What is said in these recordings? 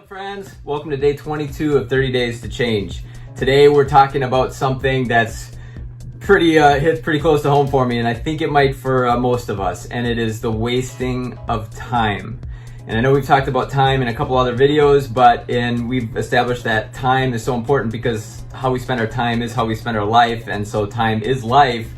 up, friends? Welcome to day 22 of 30 Days to Change. Today we're talking about something that's hits pretty close to home for me, and I think it might for most of us, and it is the wasting of time. And I know we've talked about time in a couple other videos, we've established that time is so important because how we spend our time is how we spend our life, and so time is life.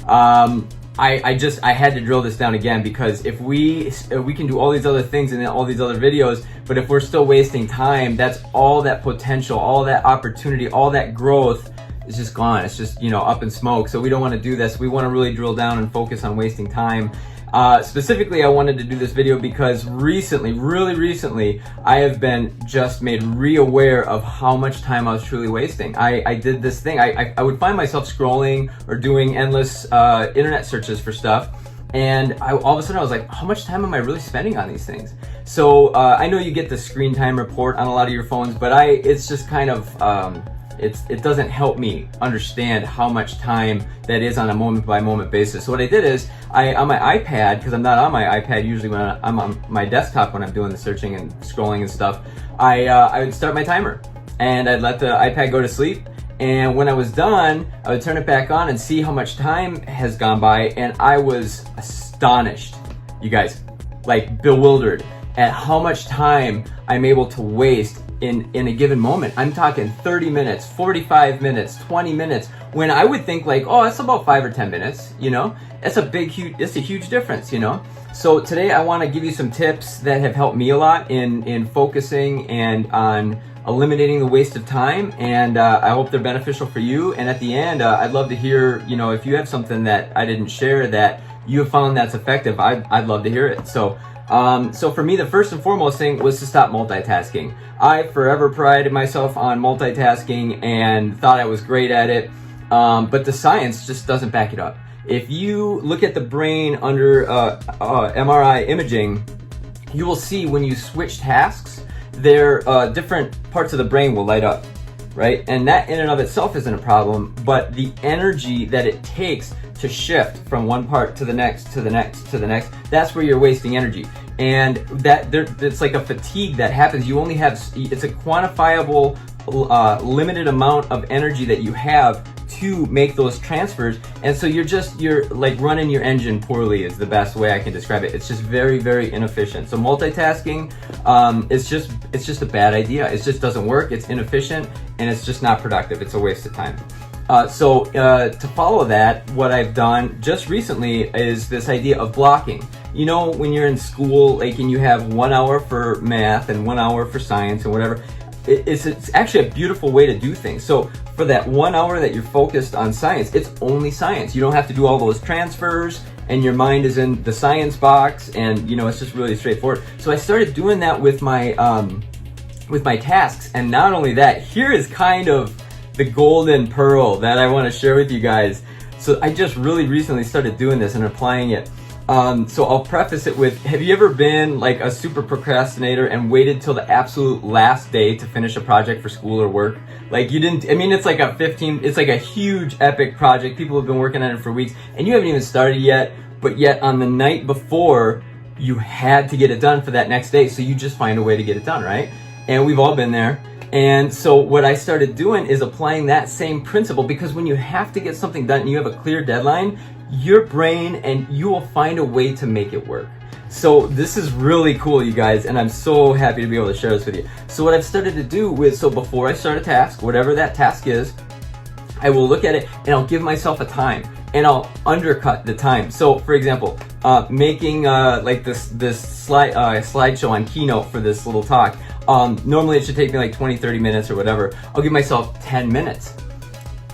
I had to drill this down again, because if we can do all these other things and all these other videos, but if we're still wasting time, that's all that potential, all that opportunity, all that growth is just gone. It's just, up in smoke. So we don't want to do this. We want to really drill down and focus on wasting time. Specifically, I wanted to do this video because really recently, I have been just made re-aware of how much time I was truly wasting. I did this thing. I would find myself scrolling or doing endless internet searches for stuff, and all of a sudden I was like, how much time am I really spending on these things? So I know you get the screen time report on a lot of your phones, but it's just kind of it doesn't help me understand how much time that is on a moment-by-moment basis. So what I did is, on my iPad, because I'm not on my iPad usually when I'm on my desktop when I'm doing the searching and scrolling and stuff, I would start my timer, and I'd let the iPad go to sleep, and when I was done, I would turn it back on and see how much time has gone by, and I was astonished, you guys, like bewildered at how much time I'm able to waste in a given moment. I'm talking 30 minutes, 45 minutes, 20 minutes, when I would think like, oh, that's about 5 or 10 minutes, It's a huge difference, So today I want to give you some tips that have helped me a lot in focusing and on eliminating the waste of time, and I hope they're beneficial for you. And at the end, I'd love to hear, if you have something that I didn't share that you have found that's effective, I'd love to hear it. So for me, the first and foremost thing was to stop multitasking. I forever prided myself on multitasking and thought I was great at it, but the science just doesn't back it up. If you look at the brain under MRI imaging, you will see when you switch tasks, different parts of the brain will light up, right? And that in and of itself isn't a problem, but the energy that it takes to shift from one part to the next, to the next, to the next, that's where you're wasting energy. And it's like a fatigue that happens. You only have, it's a quantifiable, limited amount of energy that you have to make those transfers. And so you're like running your engine poorly is the best way I can describe it. It's just very inefficient. So multitasking, it's just a bad idea. It just doesn't work. It's inefficient, and it's just not productive. It's a waste of time. To follow that, what I've done just recently is this idea of blocking. When you're in school, like, and you have 1 hour for math and 1 hour for science and whatever, it's actually a beautiful way to do things. So for that 1 hour that you're focused on science, it's only science. You don't have to do all those transfers, and your mind is in the science box, and it's just really straightforward. So I started doing that with my tasks, and not only that, here is kind of the golden pearl that I want to share with you guys. So I just really recently started doing this and applying it. So I'll preface it with, have you ever been like a super procrastinator and waited till the absolute last day to finish a project for school or work? Like it's like a huge epic project. People have been working on it for weeks and you haven't even started yet, but yet on the night before you had to get it done for that next day. So you just find a way to get it done, right? And we've all been there. And so what I started doing is applying that same principle, because when you have to get something done and you have a clear deadline, your brain and you will find a way to make it work. So this is really cool, you guys, and I'm so happy to be able to share this with you. So what I've started to do is, so before I start a task, whatever that task is, I will look at it and I'll give myself a time, and I'll undercut the time. So for example, making like this slideshow on Keynote for this little talk, normally it should take me like 20-30 minutes or whatever. I'll give myself 10 minutes,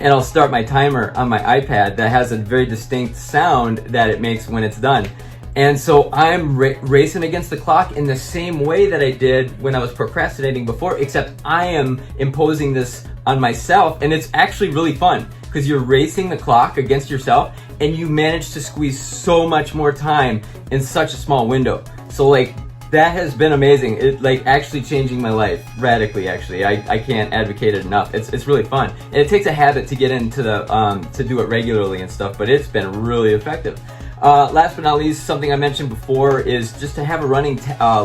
and I'll start my timer on my iPad that has a very distinct sound that it makes when it's done. And so I'm racing against the clock in the same way that I did when I was procrastinating before, except I am imposing this on myself, and it's actually really fun because you're racing the clock against yourself and you manage to squeeze so much more time in such a small window. So like, that has been amazing. It like actually changing my life radically. Actually, I can't advocate it enough. It's really fun, and it takes a habit to get into the to do it regularly and stuff. But it's been really effective. Last but not least, something I mentioned before is just to have a running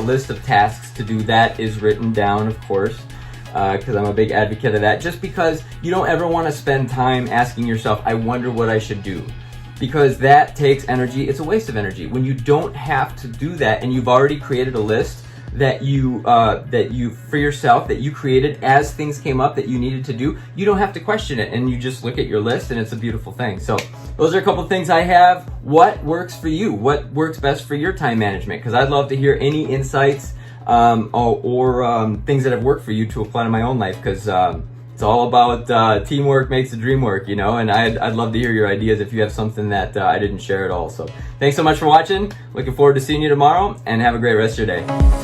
list of tasks to do. That is written down, of course, because I'm a big advocate of that. Just because you don't ever want to spend time asking yourself, I wonder what I should do. Because that takes energy. It's a waste of energy. When you don't have to do that and you've already created a list that you for yourself, that you created as things came up that you needed to do, you don't have to question it, and you just look at your list, and it's a beautiful thing. So those are a couple things I have. What works for you? What works best for your time management? Because I'd love to hear any insights or things that have worked for you to apply to my own life, because it's all about teamwork makes the dream work, you know, and I'd love to hear your ideas if you have something that I didn't share at all. So thanks so much for watching. Looking forward to seeing you tomorrow, and have a great rest of your day.